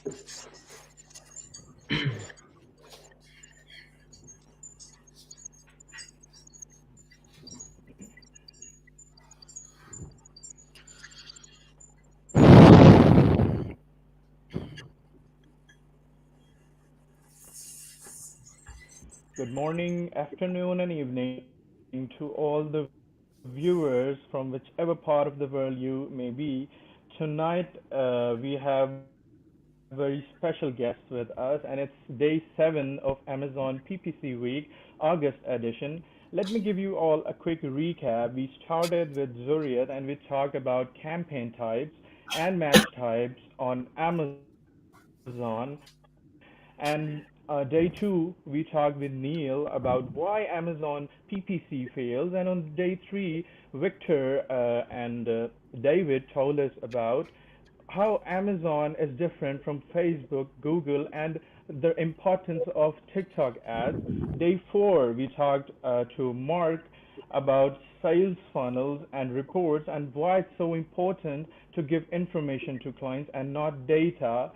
Good morning, afternoon, and evening to all the viewers from whichever part of the world you may be. Tonight, we have very special guests with us, and it's day 7 of Amazon PPC Week, August edition. Let me give you all a quick recap. We started with Zuriat, and we talked about campaign types and match types on Amazon. And day 2, we talked with Neil about why Amazon PPC fails. And on day 3, Victor and David told us about how Amazon is different from Facebook, Google, and the importance of TikTok ads. Day 4, we talked to Mark about sales funnels and reports and why it's so important to give information to clients and not data.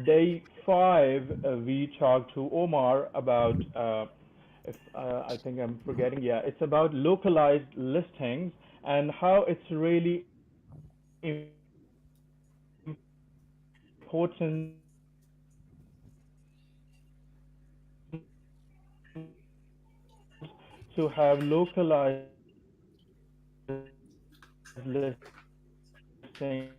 Day 5, we talked to Omar about if I think I'm forgetting. Yeah, it's about localized listings and how it's really important to have localized listings.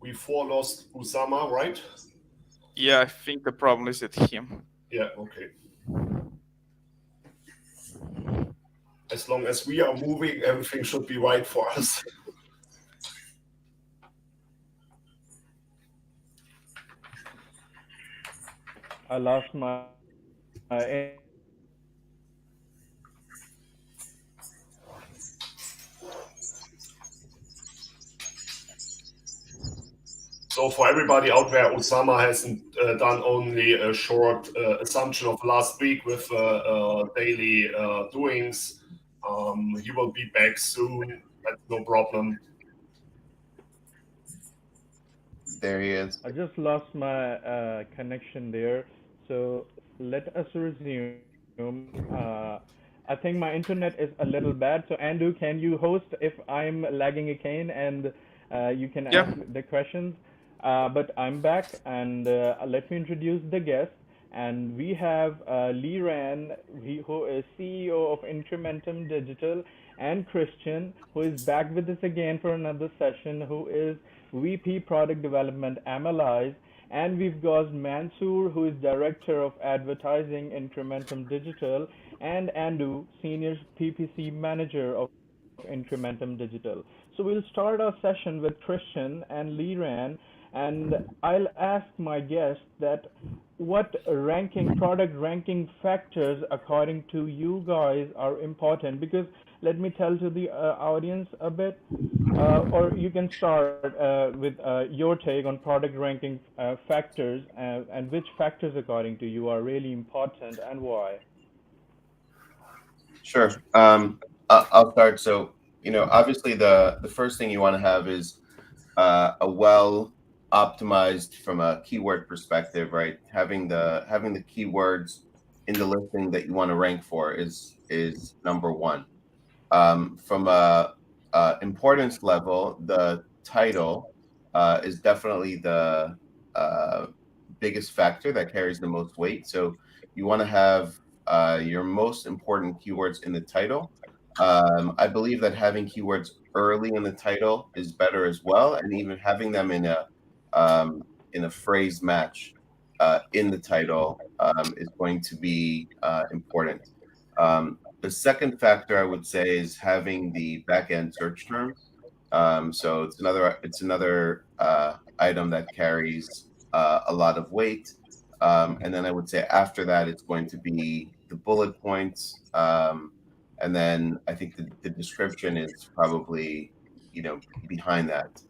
We four lost Usama, right? Yeah, I think the problem is with him. Yeah, okay. As long as we are moving, everything should be right for us. I lost my So for everybody out there, Osama hasn't done only a short assumption of last week with daily doings. He will be back soon. That's no problem. There he is. I just lost my connection there. So let us resume. I think my internet is a little bad. So Andrew, can you host if I'm lagging again and you can ask Yeah. the questions? But I'm back, and let me introduce the guest. And we have Lee Ran, who is CEO of Incrementum Digital, and Christian, who is back with us again for another session, who is VP Product Development Amalize. And we've got Mansoor, who is Director of Advertising Incrementum Digital, and Andu, Senior PPC Manager of Incrementum Digital. So we'll start our session with Christian and Liran, and I'll ask my guest that what product ranking factors, according to you guys, are important? Because let me tell to the audience a bit, or you can start with your take on product ranking factors, and which factors, according to you, are really important and why. Sure. I'll start. So, obviously the first thing you want to have is a well optimized from a keyword perspective, right? Having the keywords in the listing that you want to rank for is number one. From a importance level, the title is definitely the biggest factor that carries the most weight. So you want to have your most important keywords in the title. I believe that having keywords early in the title is better as well, and even having them in a phrase match in the title is going to be important. The second factor I would say is having the back-end search terms. So it's another item that carries a lot of weight. And then I would say after that, it's going to be the bullet points. And then I think the description is probably, behind that.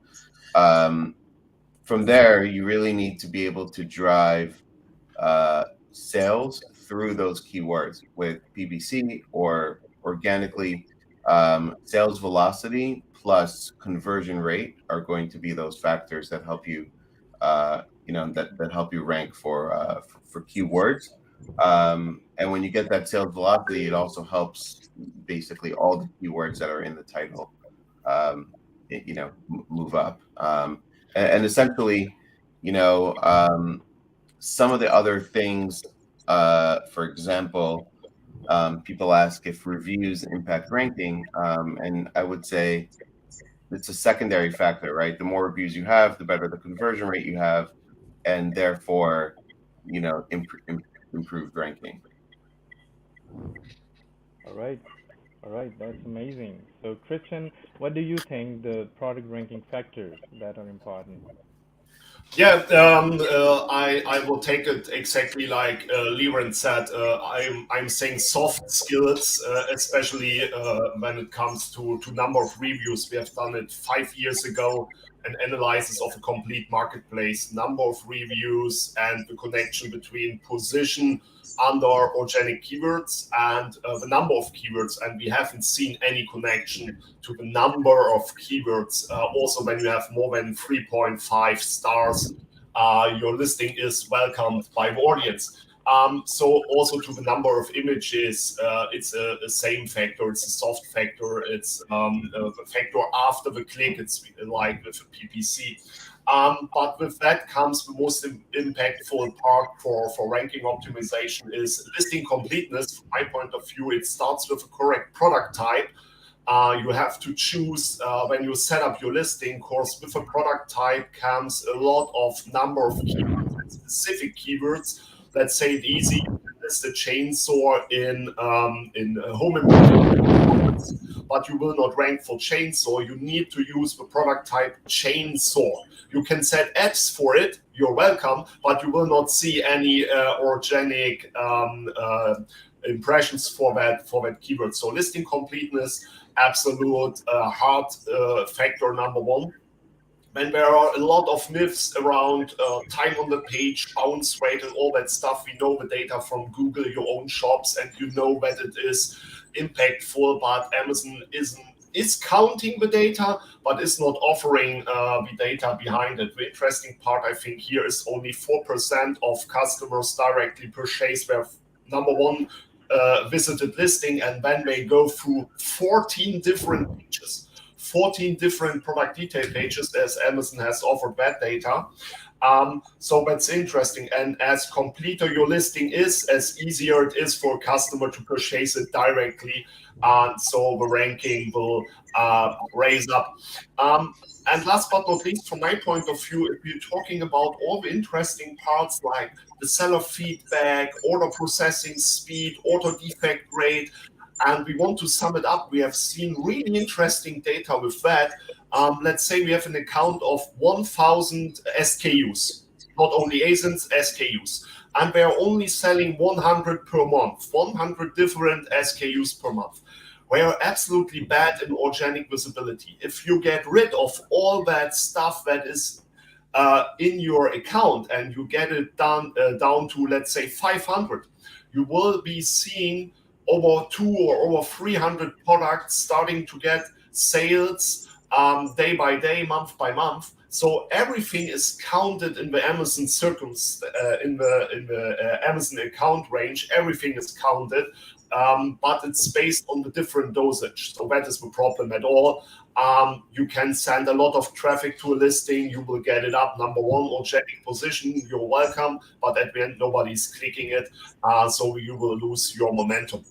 from there, you really need to be able to drive sales through those keywords with PPC or organically. Sales velocity plus conversion rate are going to be those factors that help you, that help you rank for keywords. And when you get that sales velocity, it also helps basically all the keywords that are in the title, move up. And essentially, some of the other things, for example, people ask if reviews impact ranking, and I would say it's a secondary factor, right? The more reviews you have, the better the conversion rate you have, and therefore, improved ranking. All right. All right, that's amazing. So, Christian, what do you think the product ranking factors that are important? Yeah, I will take it exactly like Liren said. I'm saying soft skills, especially when it comes to number of reviews. We have done it 5 years ago, an analysis of a complete marketplace, number of reviews, and the connection between position under organic keywords and the number of keywords. And we haven't seen any connection to the number of keywords. Also, when you have more than 3.5 stars, your listing is welcomed by the audience. So also to the number of images, it's a same factor. It's a soft factor. It's a factor after the click. It's like with a PPC. But with that comes the most impactful part for ranking optimization is listing completeness. From my point of view, it starts with a correct product type. You have to choose when you set up your listing course. With a product type comes a lot of number of keywords, specific keywords. Let's say it easy. List a chainsaw in home improvement, but you will not rank for chainsaw. You need to use the product type chainsaw. You can set ads for it. You're welcome, but you will not see any organic impressions for that keyword. So listing completeness, absolute hard factor number one. When there are a lot of myths around time on the page, bounce rate, and all that stuff, we know the data from Google, your own shops, and you know that it is impactful, but Amazon is counting the data, but is not offering the data behind it. The interesting part, I think, here is only 4% of customers directly purchase their number one visited listing, and then they go through 14 different pages. 14 different product detail pages, as Amazon has offered that data. So that's interesting. And as completer your listing is, as easier it is for a customer to purchase it directly. So the ranking will raise up. And last but not least, from my point of view, if you're talking about all the interesting parts like the seller feedback, order processing speed, order defect rate, and we want to sum it up, we have seen really interesting data with that. Let's say we have an account of 1,000 SKUs, not only ASINs, SKUs. And they're only selling 100 per month, 100 different SKUs per month. We are absolutely bad in organic visibility. If you get rid of all that stuff that is in your account and you get it down to, let's say, 500, you will be seeing over 200 or over 300 products starting to get sales day by day, month by month. So everything is counted in the Amazon in the Amazon account range. Everything is counted, but it's based on the different dosage. So that is the problem at all. You can send a lot of traffic to a listing. You will get it up number one organic position. You're welcome, but at the end nobody's clicking it. So you will lose your momentum.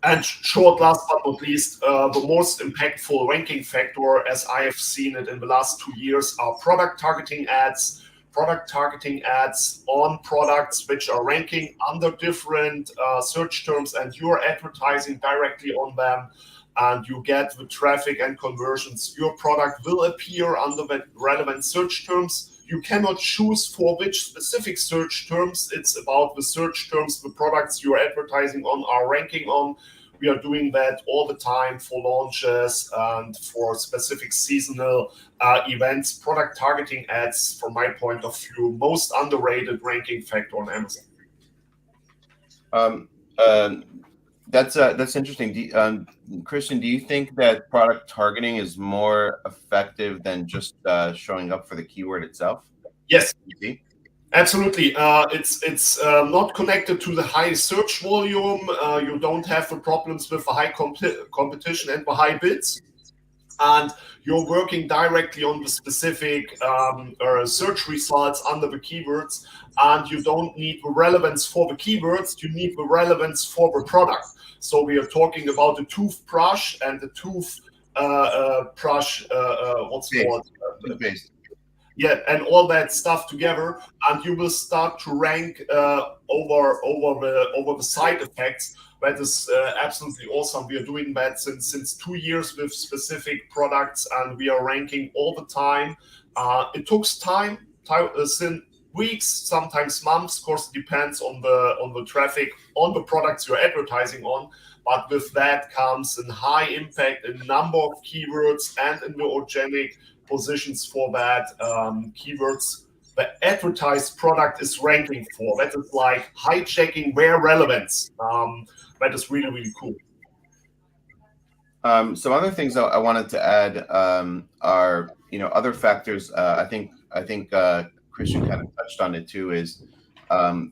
And short, last but not least, the most impactful ranking factor, as I have seen it in the last 2 years, are product targeting ads. Product targeting ads on products which are ranking under different search terms, and you're advertising directly on them, and you get the traffic and conversions. Your product will appear under the relevant search terms. You cannot choose for which specific search terms. It's about the search terms the products you're advertising on are ranking on. We are doing that all the time for launches and for specific seasonal events. Product targeting ads, from my point of view, most underrated ranking factor on Amazon. That's interesting. Christian, do you think that product targeting is more effective than just showing up for the keyword itself? Yes. Absolutely. It's not connected to the high search volume. You don't have the problems with the high competition and the high bids. And you're working directly on the specific search results under the keywords, and you don't need the relevance for the keywords, you need the relevance for the product. So we are talking about the toothbrush and the toothbrush, what's it called? Toothpaste. Yeah, and all that stuff together, and you will start to rank over the side effects. That is absolutely awesome. We are doing that since 2 years with specific products, and we are ranking all the time. It took time, since weeks, sometimes months. Of course, it depends on the traffic on the products you're advertising on. But with that comes a high impact in number of keywords and in the organic positions for that keywords the advertised product is ranking for. That is like hijacking their relevance. That is really, really cool. Some other things I wanted to add are, other factors. I think Christian kind of touched on it too. Is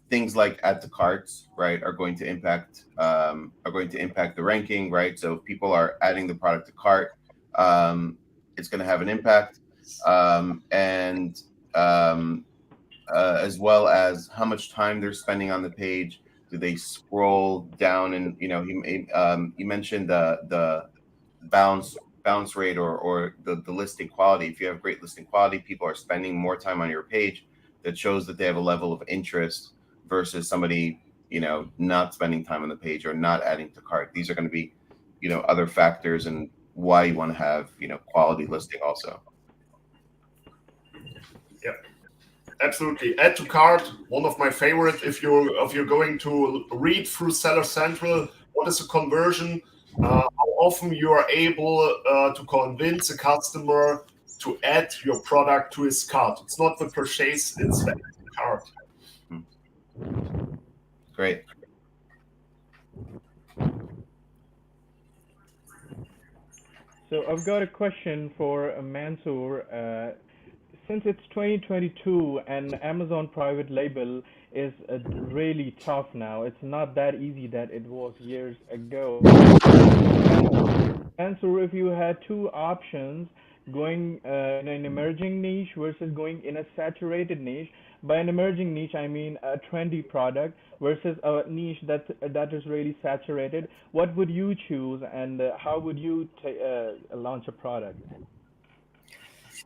things like add to carts, right, are going to impact the ranking, right? So if people are adding the product to cart, it's going to have an impact, and as well as how much time they're spending on the page. Do they scroll down? And you mentioned the bounce rate or the listing quality. If you have great listing quality, people are spending more time on your page. That shows that they have a level of interest versus somebody not spending time on the page or not adding to cart. These are going to be other factors and why you want to have quality listing also. Yeah, absolutely. Add to cart, one of my favorite. If you're going to read through Seller Central, what is the conversion? How often you are able to convince a customer to add your product to his cart. It's not the purchase, it's the cart. Great. So I've got a question for Mansoor. Since it's 2022 and Amazon private label is really tough now, it's not that easy that it was years ago. Mansoor, if you had two options, going in an emerging niche versus going in a saturated niche. By an emerging niche, I mean a trendy product versus a niche that is really saturated. What would you choose, and how would you launch a product?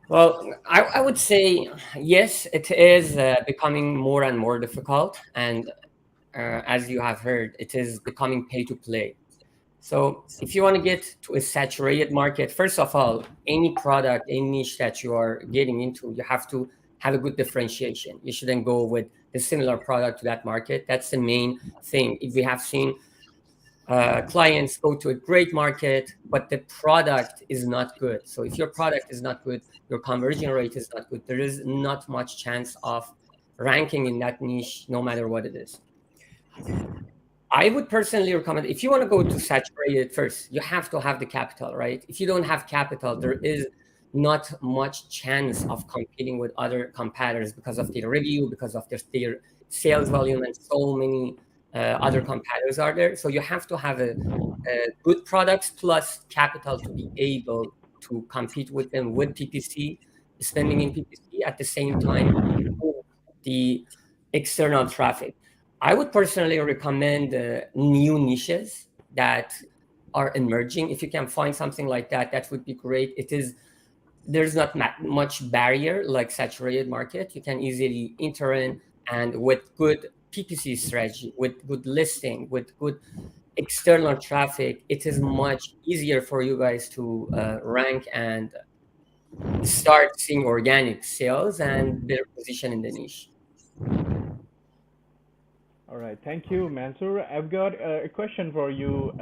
Well, I would say yes, it is becoming more and more difficult. And as you have heard, it is becoming pay to play. So if you want to get to a saturated market, first of all, any product, any niche that you are getting into, you have to have a good differentiation. You shouldn't go with a similar product to that market. That's the main thing. If we have seen clients go to a great market, but the product is not good. So if your product is not good, your conversion rate is not good, there is not much chance of ranking in that niche, no matter what it is. I would personally recommend, if you want to go to saturated first, you have to have the capital, right? If you don't have capital, there is not much chance of competing with other competitors because of their review, because of their sales volume, and so many other competitors are there. So you have to have a good products plus capital to be able to compete with them with PPC, spending in PPC at the same time, the external traffic. I would personally recommend new niches that are emerging. If you can find something like that, that would be great. There's not much barrier like saturated market. You can easily enter in, and with good PPC strategy, with good listing, with good external traffic, it is much easier for you guys to rank and start seeing organic sales and better position in the niche. All right, thank you, Mansoor. I've got a question for you,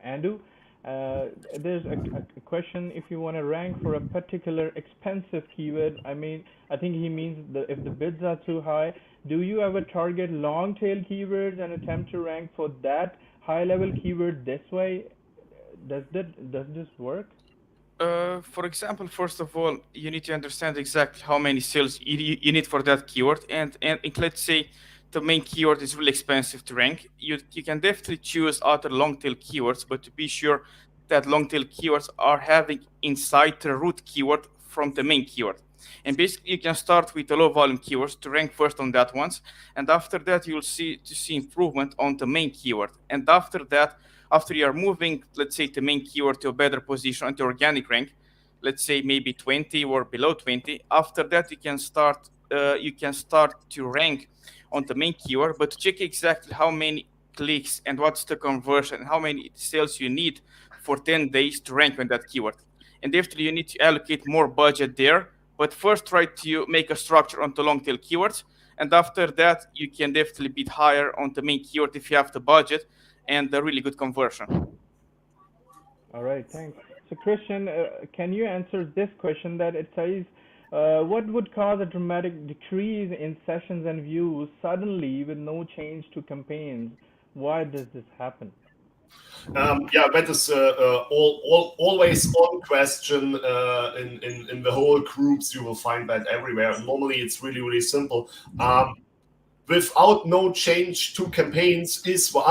Andu. There's a question if you want to rank for a particular expensive keyword. I mean, I think he means if the bids are too high, do you ever target long tail keywords and attempt to rank for that high level keyword this way? Does this work? For example, first of all, you need to understand exactly how many sales you need for that keyword. And let's say the main keyword is really expensive to rank. You can definitely choose other long tail keywords, but to be sure that long tail keywords are having inside the root keyword from the main keyword. And basically, you can start with the low volume keywords to rank first on that ones, and after that, you'll see improvement on the main keyword. And after that, after you are moving, let's say, the main keyword to a better position on the organic rank, let's say maybe 20 or below 20. After that, you can start to rank on the main keyword, but check exactly how many clicks and what's the conversion and how many sales you need for 10 days to rank on that keyword. And definitely you need to allocate more budget there, but first try to make a structure on the long tail keywords. And after that, you can definitely bid higher on the main keyword if you have the budget and a really good conversion. All right, thanks. So, Christian, can you answer this question that it says, what would cause a dramatic decrease in sessions and views suddenly with no change to campaigns? Why does this happen? Yeah, that is always on question in the whole groups. You will find that everywhere. Normally, it's really simple. Without no change to campaigns is the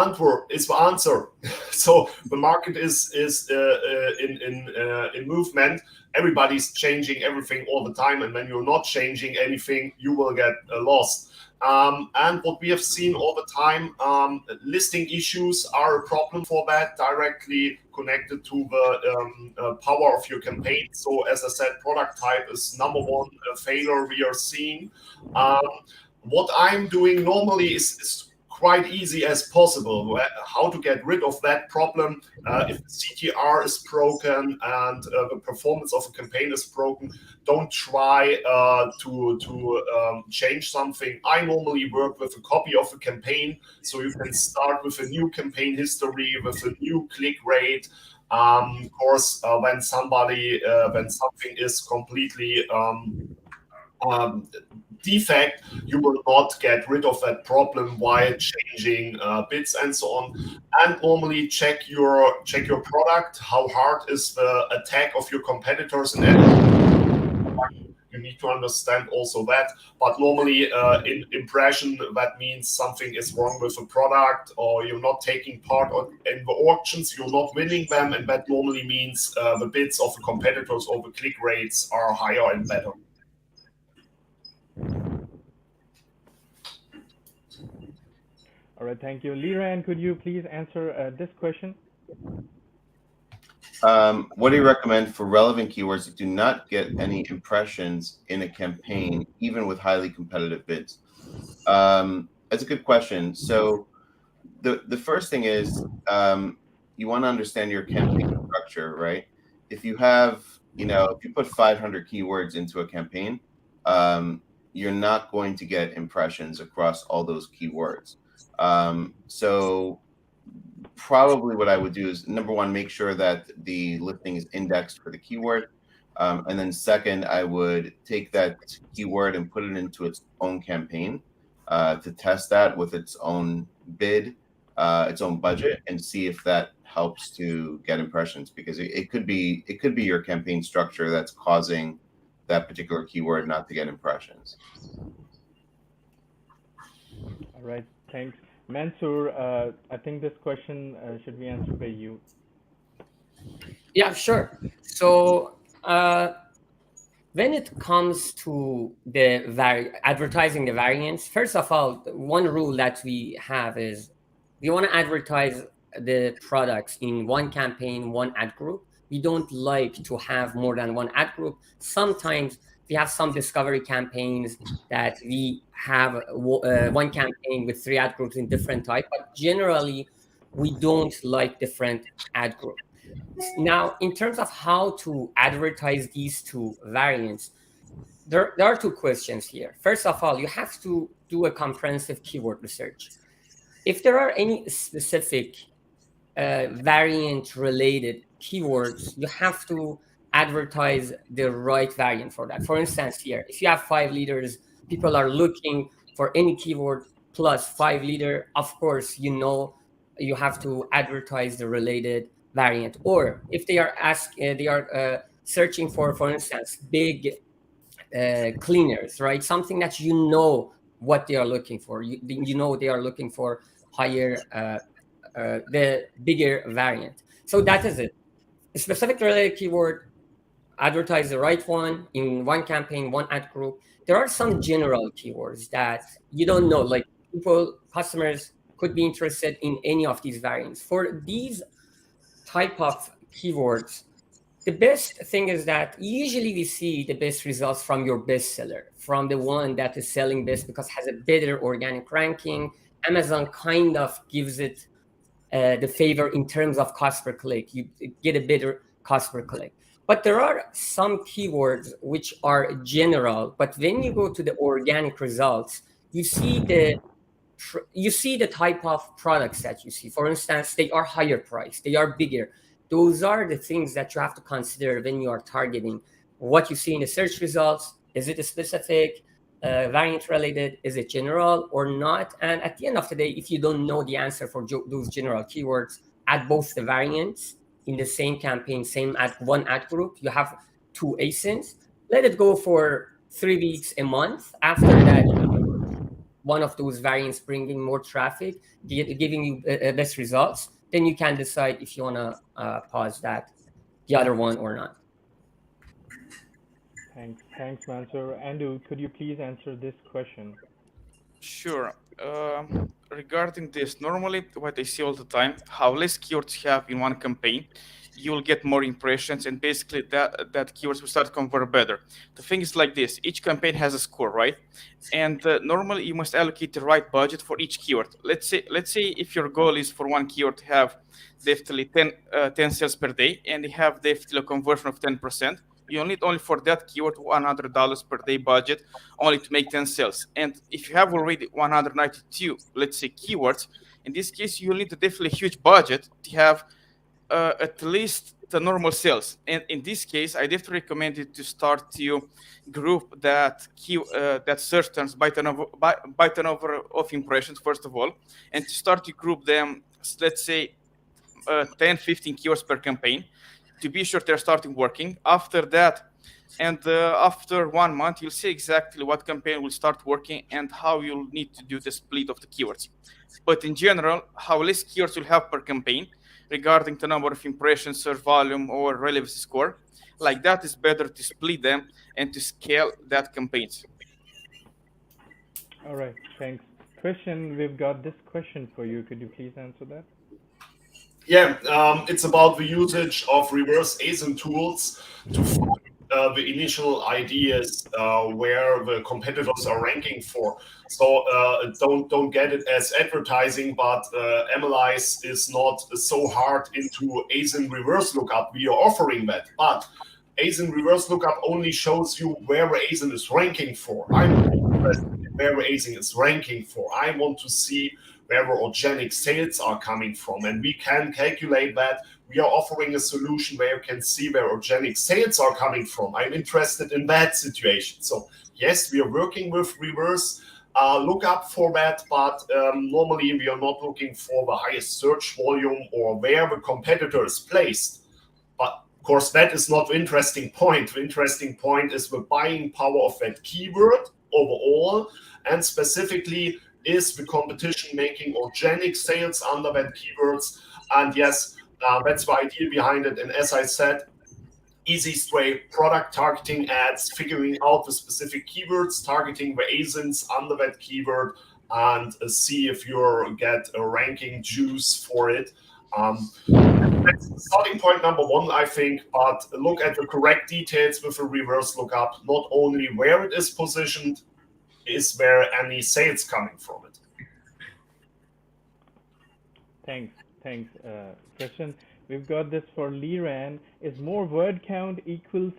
answer. So the market is in movement. Everybody's changing everything all the time, and when you're not changing anything, you will get lost. And what we have seen all the time, listing issues are a problem for that, directly connected to the power of your campaign. So as I said, product type is number one failure we are seeing. What I'm doing normally is quite easy as possible. How to get rid of that problem if the CTR is broken and the performance of a campaign is broken. Don't try to change something. I normally work with a copy of a campaign, so you can start with a new campaign history, with a new click rate. Of course, when something is completely defect, you will not get rid of that problem while changing bits and so on. And normally check your product. How hard is the attack of your competitors? And you need to understand also that. But normally, in impression, that means something is wrong with the product, or you're not taking part in the auctions. You're not winning them, and that normally means the bids of the competitors or the click rates are higher and better. All right, thank you. Liran, could you please answer this question? What do you recommend for relevant keywords that do not get any impressions in a campaign, even with highly competitive bids? That's a good question. So the first thing is you want to understand your campaign structure, right? If you have, if you put 500 keywords into a campaign, you're not going to get impressions across all those keywords. So probably what I would do is, number one, make sure that the listing is indexed for the keyword. And then second, I would take that keyword and put it into its own campaign to test that with its own bid, its own budget, and see if that helps to get impressions, because it could be your campaign structure that's causing that particular keyword not to get impressions. All right, thanks. Mansoor, I think this question should be answered by you. Yeah, sure. So when it comes to the advertising the variants, first of all, one rule that we have is we want to advertise the products in one campaign, one ad group. We don't like to have more than one ad group. Sometimes we have some discovery campaigns that we have one campaign with 3 ad groups in different type, but generally we don't like different ad groups. Now, in terms of how to advertise these 2 variants, there are 2 questions here. First of all, you have to do a comprehensive keyword research. if there are any specific variant related keywords, you have to advertise the right variant for that. For instance, here, if you have 5 liters, people are looking for any keyword plus 5 liter, of course, you have to advertise the related variant. Or if they are searching for instance, big cleaners, right? Something that what they are looking for. They are looking for higher, the bigger variant. So that is it. A specific related keyword, advertise the right one in one campaign, one ad group. There are some general keywords that you don't know, like customers could be interested in any of these variants. For these type of keywords, the best thing is that usually we see the best results from your bestseller, from the one that is selling best because has a better organic ranking. Amazon kind of gives it the favor in terms of cost per click. You get a better cost per click. But there are some keywords which are general, but when you go to the organic results, you see the type of products that you see. For instance, they are higher priced, they are bigger. Those are the things that you have to consider when you are targeting what you see in the search results. Is it a specific variant related? Is it general or not? And at the end of the day, if you don't know the answer for those general keywords, add both the variants in the same campaign, one ad group. You have 2 ASINs. Let it go for 3 weeks, a month. After that, one of those variants bringing more traffic, giving you best results, then you can decide if you want to pause the other one or not. Thanks, Mansoor. Andu, could you please answer this question? Sure. Regarding this, normally what I see all the time, how less keywords you have in one campaign, you will get more impressions, and basically that keywords will start to convert better. The thing is like this: each campaign has a score, right? And normally you must allocate the right budget for each keyword. Let's say if your goal is for one keyword to have definitely 10 sales per day, and you have definitely a conversion of 10%. You need only for that keyword $100 per day budget only to make 10 sales. And if you have already 192, let's say, keywords, in this case, you need a definitely huge budget to have at least the normal sales. And in this case, I definitely recommend you to start to group that search terms by turnover of impressions, first of all, and to start to group them, let's say, 10, 15 keywords per campaign, to be sure they're starting working. After that, and after 1 month, you'll see exactly what campaign will start working and how you'll need to do the split of the keywords. But in general, how less keywords you'll have per campaign regarding the number of impressions, search volume, or relevancy score, like that is better to split them and to scale that campaigns. All right, thanks. Christian, we've got this question for you. Could you please answer that? Yeah, it's about the usage of reverse ASIN tools to find the initial ideas where the competitors are ranking for. So don't get it as advertising, but Analyze is not so hard into ASIN reverse lookup. We are offering that, but ASIN reverse lookup only shows you where the ASIN is ranking for. I'm interested in where the ASIN is ranking for. I want to see where organic sales are coming from, and we can calculate that. We are offering a solution where you can see where organic sales are coming from. I'm interested in that situation. So yes, we are working with reverse lookup for that, but normally we are not looking for the highest search volume or where the competitor is placed. But of course, that is not the interesting point. The interesting point is the buying power of that keyword overall, and specifically, is the competition making organic sales under that keywords? And yes, that's the idea behind it. And as I said, easy, straight product targeting ads, figuring out the specific keywords, targeting the ASINs under that keyword, and see if you get a ranking juice for it. That's starting point number one, I think, but look at the correct details with a reverse lookup, not only where it is positioned, is there any sales coming from it? Thanks, Christian. We've got this for Liran. Is more word count equals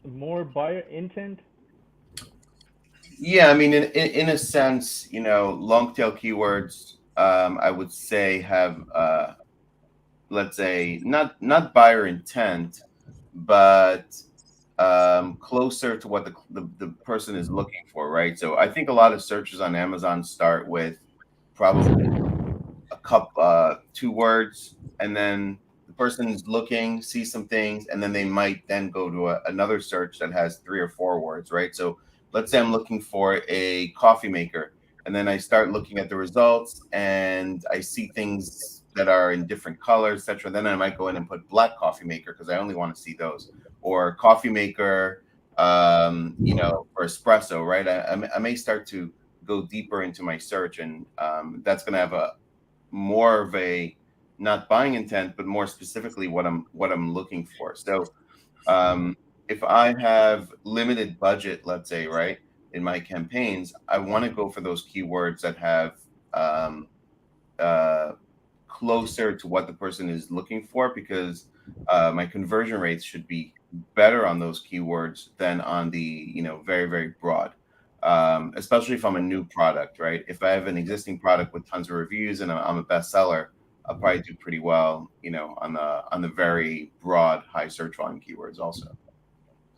more buyer intent? Yeah, I mean, in a sense, long tail keywords I would say have let's say not buyer intent, but closer to what the person is looking for, right? So I think a lot of searches on Amazon start with probably a couple 2 words, and then the person's looking, sees some things, and then they might then go to another search that has 3 or 4 words, right? So let's say I'm looking for a coffee maker, and then I start looking at the results, and I see things that are in different colors, etc. Then I might go in and put black coffee maker because I only want to see those, or coffee maker, for espresso, right? I may start to go deeper into my search, and that's going to have a more of a not buying intent, but more specifically what I'm looking for. So if I have limited budget, let's say, right, in my campaigns, I want to go for those keywords that have closer to what the person is looking for, because my conversion rates should be better on those keywords than on the very, very broad. Especially if I'm a new product, right? If I have an existing product with tons of reviews and I'm a bestseller, I'll probably do pretty well, on the very broad, high search volume keywords also.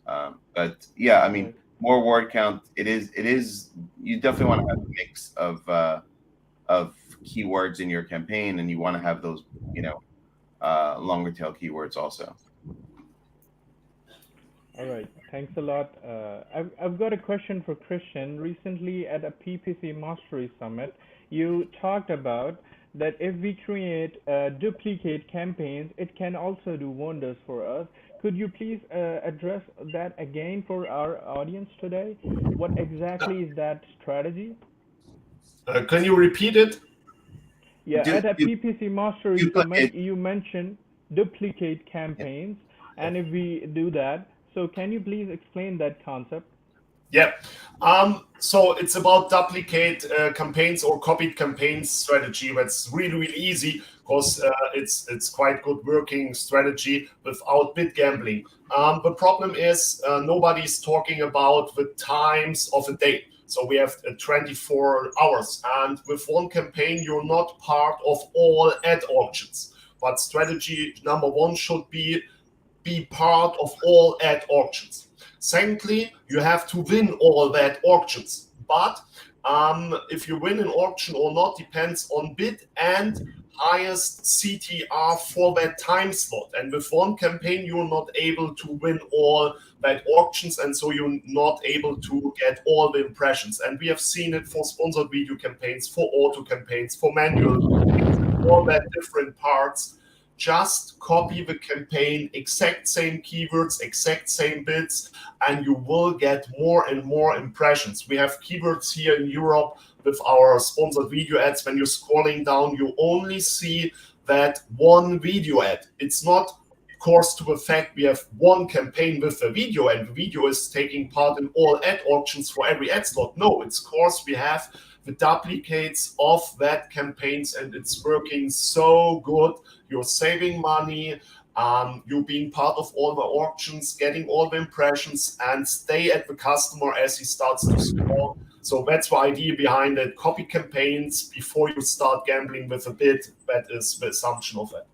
But yeah, I mean, Right. more word count. It is. You definitely want to have a mix of keywords in your campaign, and you want to have those, longer tail keywords also. All right. Thanks a lot. I've got a question for Christian. Recently at a PPC Mastery Summit, you talked about that if we create duplicate campaigns, it can also do wonders for us. Could you please address that again for our audience today? What exactly is that strategy? Can you repeat it? Yeah, Du- at a du- PPC Mastery Summit, Duplicate. you mentioned duplicate Yeah. campaigns, and if we do that, so can you please explain that concept? Yeah. So it's about duplicate campaigns or copied campaigns strategy. That's really, really easy because it's quite good working strategy without bit gambling. The problem is nobody's talking about the times of a day. So we have 24 hours, and with one campaign, you're not part of all ad auctions. But strategy number one should be part of all ad auctions. Secondly, you have to win all that auctions. But if you win an auction or not depends on bid and highest CTR for that time slot. And with one campaign, you're not able to win all that auctions, and so you're not able to get all the impressions. And we have seen it for sponsored video campaigns, for auto campaigns, for manual, all that different parts. Just copy the campaign, exact same keywords, exact same bids, and you will get more and more impressions. We have keywords here in Europe with our sponsored video ads. When you're scrolling down, you only see that one video ad. It's not course to the fact we have one campaign with a video and the video is taking part in all ad auctions for every ad slot. No, it's course we have the duplicates of that campaigns, and it's working so good. You're saving money, you being part of all the auctions, getting all the impressions, and stay at the customer as he starts to scroll. So that's the idea behind it. Copy campaigns before you start gambling with a bid. That is the assumption of it.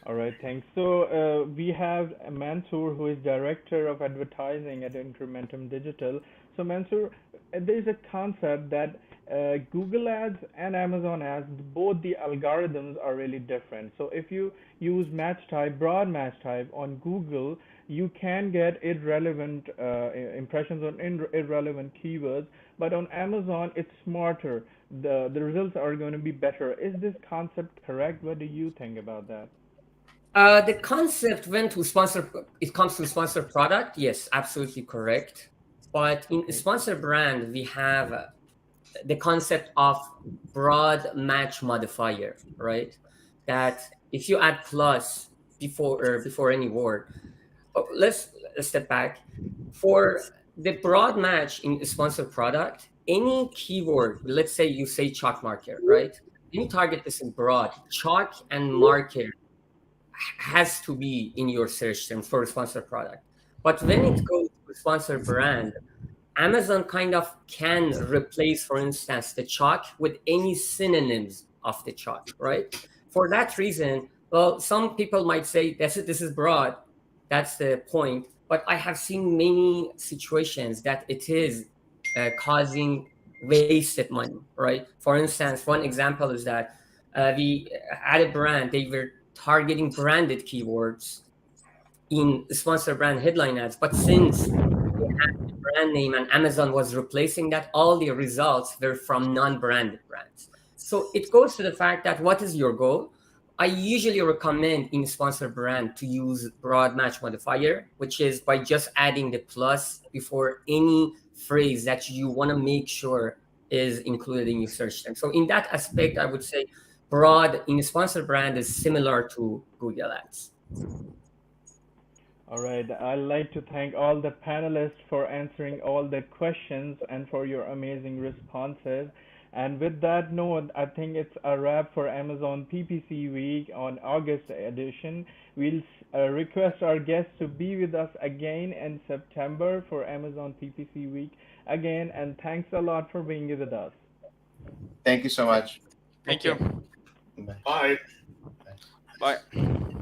All right, thanks. So we have Mansoor, who is Director of Advertising at Incrementum Digital. So Mansoor, there's a concept that Google Ads and Amazon Ads, both the algorithms are really different. So if you use match type, broad match type on Google, you can get irrelevant impressions on irrelevant keywords. But on Amazon, it's smarter. The results are going to be better. Is this concept correct? What do you think about that? The concept when to sponsor, it comes to sponsor product, yes, absolutely correct. But in sponsor brand, we have the concept of broad match modifier, right? That if you add plus before any word, let's step back. For the broad match in sponsor product, any keyword, let's say you say chalk marker, right? Any target is broad, chalk and marker has to be in your search term for a sponsor product. But when it goes to sponsor brand, Amazon kind of can replace, for instance, the chalk with any synonyms of the chalk, right? For that reason, well, some people might say this is broad. That's the point. But I have seen many situations that it is causing wasted money, right? For instance, one example is that we had a brand, they were targeting branded keywords in sponsor brand headline ads, but since they had the brand name and Amazon was replacing that, all the results were from non-branded brands. So it goes to the fact that what is your goal? I usually recommend in sponsor brand to use broad match modifier, which is by just adding the plus before any phrase that you want to make sure is included in your search term. So in that aspect, I would say broad in sponsor brand is similar to Google Ads. All right, I'd like to thank all the panelists for answering all the questions and for your amazing responses. And with that note, I think it's a wrap for Amazon PPC Week on August edition. We'll request our guests to be with us again in September for Amazon PPC Week again. And thanks a lot for being with us. Thank you so much. Thank you. Bye. Bye. Bye.